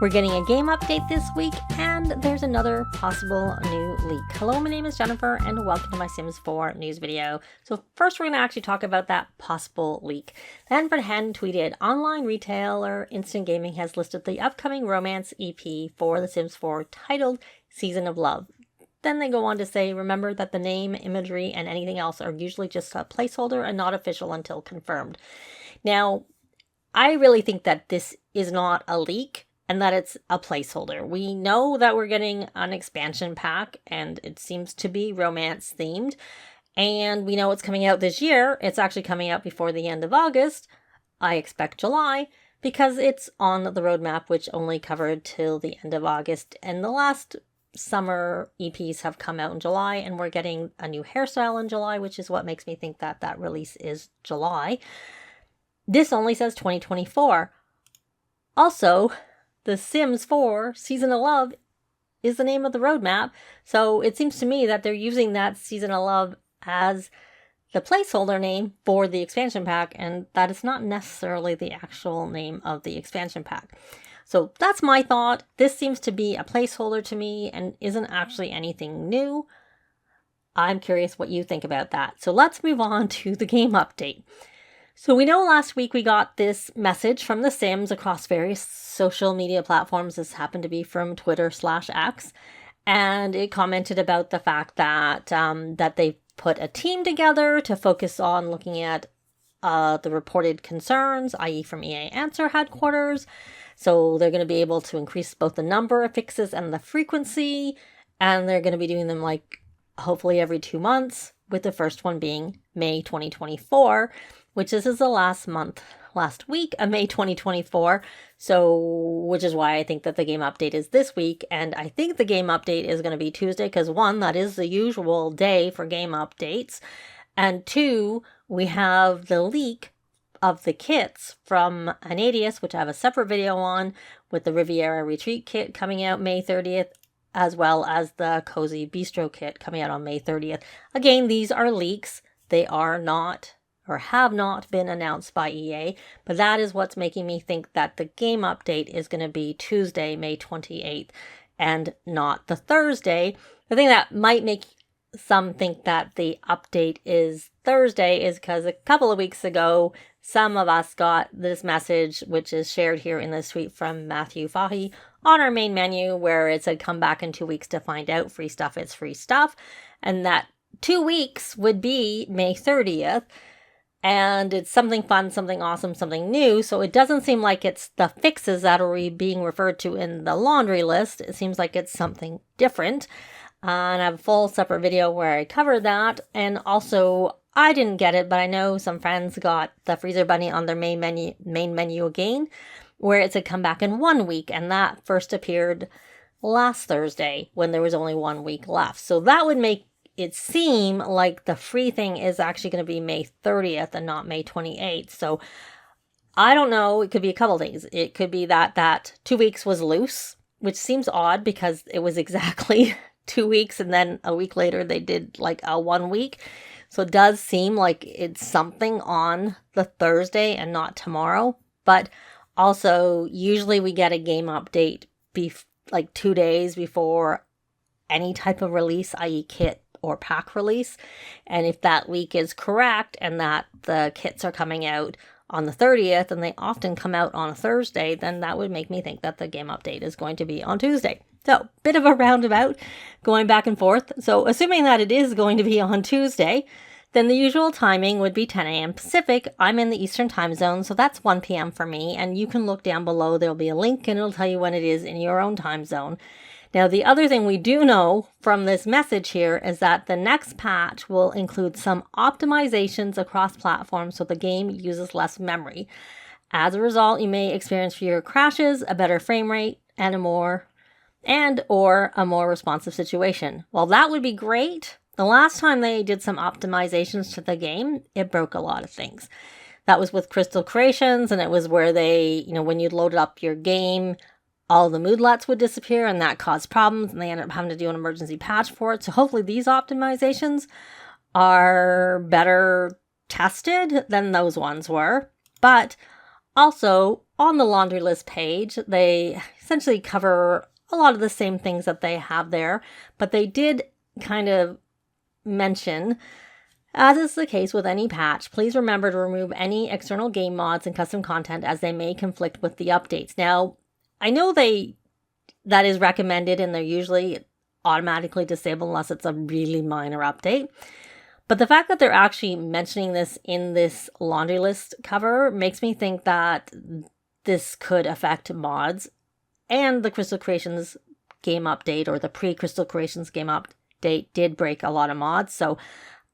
We're getting a game update this week, and there's another possible new leak. Hello, my name is Jennifer, and welcome to my Sims 4 news video. So first we're going to actually talk about that possible leak. The Hanford Hen tweeted, online retailer Instant Gaming has listed the upcoming romance EP for The Sims 4 titled Season of Love. Then they go on to say, remember that the name, imagery, and anything else are usually just a placeholder and not official until confirmed. Now, I really think that this is not a leak and that it's a placeholder. We know that we're getting an expansion pack and it seems to be romance themed. And we know it's coming out this year. It's actually coming out before the end of August. I expect July because it's on the roadmap, which only covered till the end of August. And the last summer EPs have come out in July, and we're getting a new hairstyle in July, which is what makes me think that that release is July. This only says 2024. Also, The Sims 4 Season of Love is the name of the roadmap, so it seems to me that they're using that Season of Love as the placeholder name for the expansion pack, and that is not necessarily the actual name of the expansion pack. So that's my thought. This seems to be a placeholder to me and isn't actually anything new. I'm curious what you think about that. So let's move on to the game update. So we know last week we got this message from the Sims across various social media platforms. This happened to be from Twitter/X. And it commented about the fact that that they put a team together to focus on looking at the reported concerns, i.e. from EA Answer headquarters. So they're going to be able to increase both the number of fixes and the frequency. And they're going to be doing them like hopefully every 2 months, with the first one being May 2024, which is the last week of May 2024. So, which is why I think that the game update is this week. And I think the game update is going to be Tuesday because 1, that is the usual day for game updates. And 2, we have the leak of the kits from Anadius, which I have a separate video on, with the Riviera Retreat kit coming out May 30th, as well as the Cozy Bistro kit coming out on May 30th. Again, these are leaks. They are not or have not been announced by EA, but that is what's making me think that the game update is going to be Tuesday, May 28th, and not the Thursday. The thing that might make some think that the update is Thursday is because a couple of weeks ago, some of us got this message, which is shared here in this tweet from Mathew Fahey on our main menu, where it said, come back in 2 weeks to find out. Free stuff is free stuff. And that 2 weeks would be May 30th. And it's something fun, something awesome, something new. So it doesn't seem like it's the fixes that are being referred to in the laundry list. It seems like it's something different. And I have a full separate video where I cover that. And also, I didn't get it, but I know some friends got the Freezer Bunny on their main menu again, where it said come back in 1 week. And that first appeared last Thursday when there was only 1 week left. So that would make it seem like the free thing is actually going to be May 30th and not May 28th. So I don't know. It could be a couple days. It could be that 2 weeks was loose, which seems odd because it was exactly 2 weeks. And then a week later, they did like a 1 week. So it does seem like it's something on the Thursday and not tomorrow. But also, usually we get a game update like 2 days before any type of release, i.e. kit or pack release. And if that leak is correct and that the kits are coming out on the 30th and they often come out on a Thursday, then that would make me think that the game update is going to be on Tuesday. So, bit of a roundabout going back and forth. So, assuming that it is going to be on Tuesday, then the usual timing would be 10 a.m. Pacific. I'm in the Eastern time zone, so that's 1 p.m. for me. And you can look down below. There'll be a link and it'll tell you when it is in your own time zone. Now, the other thing we do know from this message here is that the next patch will include some optimizations across platforms so the game uses less memory. As a result, you may experience fewer crashes, a better frame rate, and or a more responsive situation. While that would be great, the last time they did some optimizations to the game, it broke a lot of things. That was with Crystal Creations, and it was where they, when you'd loaded up your game, all the moodlets would disappear, and that caused problems, and they ended up having to do an emergency patch for it. So hopefully these optimizations are better tested than those ones were. But also, on the laundry list page, essentially cover a lot of the same things that they have there, but they did kind of mention, as is the case with any patch, please remember to remove any external game mods and custom content as they may conflict with the updates. Now, I know that is recommended and they're usually automatically disabled unless it's a really minor update. But the fact that they're actually mentioning this in this laundry list cover makes me think that this could affect mods, and the Crystal Creations game update or the pre-Crystal Creations game update did break a lot of mods. So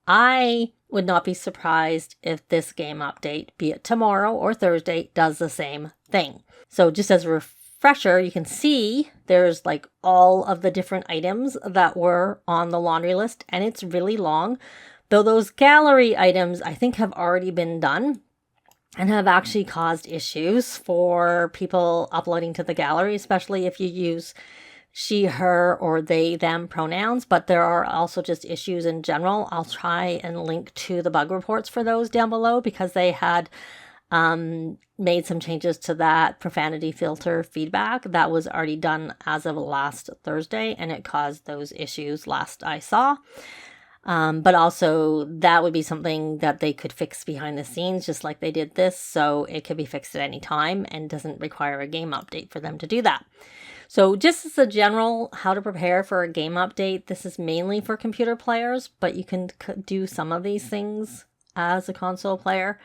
I would not be surprised if this game update, be it tomorrow or Thursday, does the same thing. So just as a refresher, you can see there's like all of the different items that were on the laundry list, and it's really long. Though those gallery items I think have already been done and have actually caused issues for people uploading to the gallery, especially if you use she, her, or they, them pronouns. But there are also just issues in general. I'll try and link to the bug reports for those down below, because they had made some changes to that profanity filter feedback that was already done as of last Thursday, and it caused those issues last I saw. But also that would be something that they could fix behind the scenes, just like they did this. So it could be fixed at any time and doesn't require a game update for them to do that. So just as a general how to prepare for a game update, this is mainly for computer players, but you can do some of these things as a console player.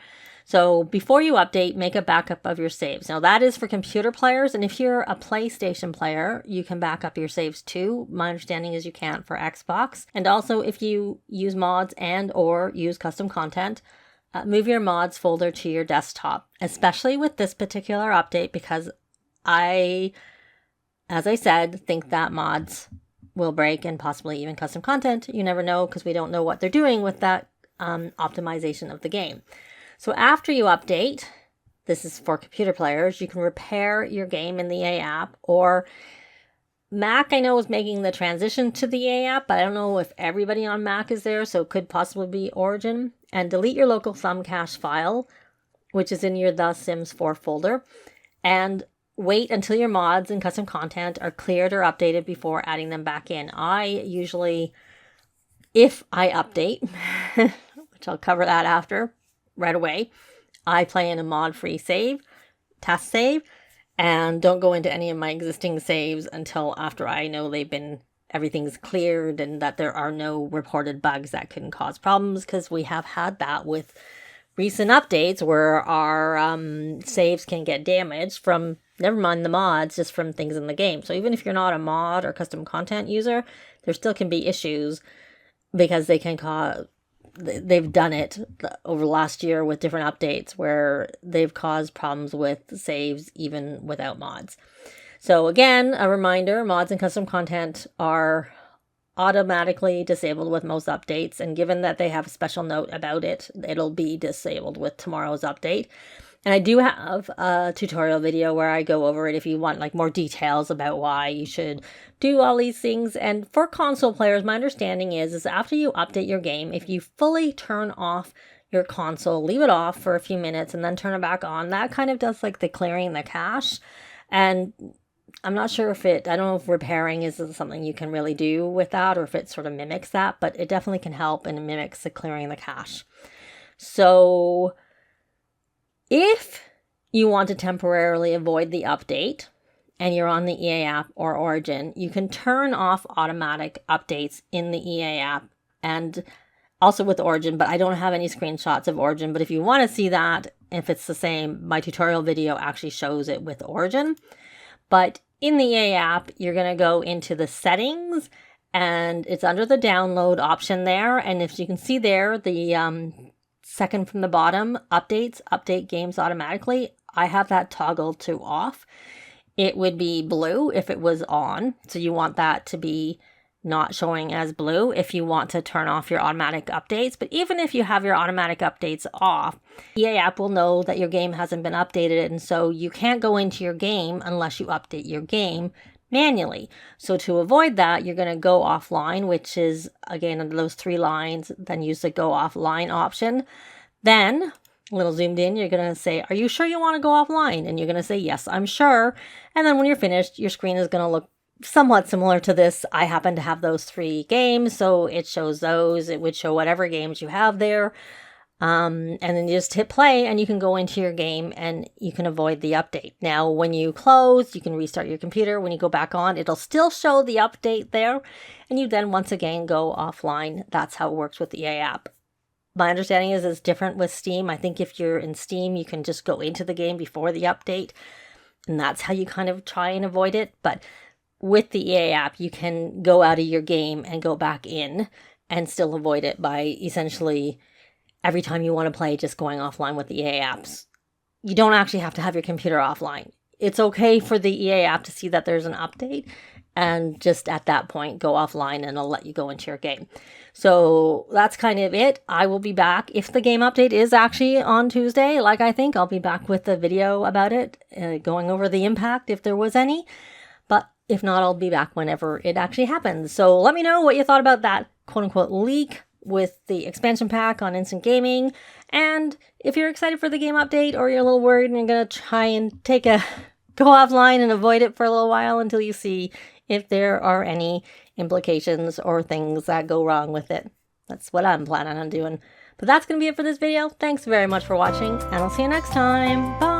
So before you update, make a backup of your saves. Now that is for computer players, and if you're a PlayStation player, you can back up your saves too. My understanding is you can't for Xbox. And also if you use mods and or use custom content, move your mods folder to your desktop, especially with this particular update, because as I said, think that mods will break and possibly even custom content. You never know, because we don't know what they're doing with that optimization of the game. So after you update, this is for computer players, you can repair your game in the EA app, or Mac I know is making the transition to the EA app, but I don't know if everybody on Mac is there, so it could possibly be Origin, and delete your local thumb cache file, which is in your The Sims 4 folder, and wait until your mods and custom content are cleared or updated before adding them back in. I usually, if I update, which I'll cover that after, right away, I play in a mod-free save, test save, and don't go into any of my existing saves until after I know everything's cleared and that there are no reported bugs that can cause problems, because we have had that with recent updates where our saves can get damaged from, never mind the mods, just from things in the game. So even if you're not a mod or custom content user, there still can be issues because they can cause... They've done it over last year with different updates where they've caused problems with saves even without mods. So again, a reminder, mods and custom content are automatically disabled with most updates, and given that they have a special note about it, it'll be disabled with tomorrow's update. And I do have a tutorial video where I go over it if you want like more details about why you should do all these things. And for console players, my understanding is after you update your game, if you fully turn off your console, leave it off for a few minutes and then turn it back on, that kind of does like the clearing the cache. And I'm not sure if I don't know if repairing is something you can really do with that, or if it sort of mimics that, but it definitely can help and it mimics the clearing the cache. So if you want to temporarily avoid the update and you're on the EA app or Origin, you can turn off automatic updates in the EA app and also with Origin, but I don't have any screenshots of Origin. But if you want to see that, if it's the same, my tutorial video actually shows it with Origin. But in the EA app, you're going to go into the settings and it's under the download option there. And if you can see there, the second from the bottom, update games automatically. I have that toggled to off. It would be blue if it was on. So you want that to be not showing as blue if you want to turn off your automatic updates. But even if you have your automatic updates off, EA app will know that your game hasn't been updated. And so you can't go into your game unless you update your game manually. So to avoid that, you're going to go offline, which is again under those three lines, then use the go offline option. Then a little zoomed in, you're going to say, are you sure you want to go offline? And you're going to say, yes, I'm sure. And then when you're finished, your screen is going to look somewhat similar to this. I happen to have those 3 games, so it shows those. It would show whatever games you have there. And then you just hit play and you can go into your game and you can avoid the update. Now, when you close, you can restart your computer. When you go back on, it'll still show the update there. And you then once again go offline. That's how it works with the EA app. My understanding is it's different with Steam. I think if you're in Steam, you can just go into the game before the update. And that's how you kind of try and avoid it. But with the EA app, you can go out of your game and go back in and still avoid it by essentially every time you want to play, just going offline with the EA apps. You don't actually have to have your computer offline. It's okay for the EA app to see that there's an update and just at that point go offline and it'll let you go into your game. So that's kind of it. I will be back if the game update is actually on Tuesday. Like I think I'll be back with a video about it, going over the impact if there was any. But if not, I'll be back whenever it actually happens. So let me know what you thought about that quote unquote leak with the expansion pack on Instant Gaming. And if you're excited for the game update or you're a little worried and you're going to try and go offline and avoid it for a little while until you see if there are any implications or things that go wrong with it. That's what I'm planning on doing. But that's going to be it for this video. Thanks very much for watching and I'll see you next time. Bye!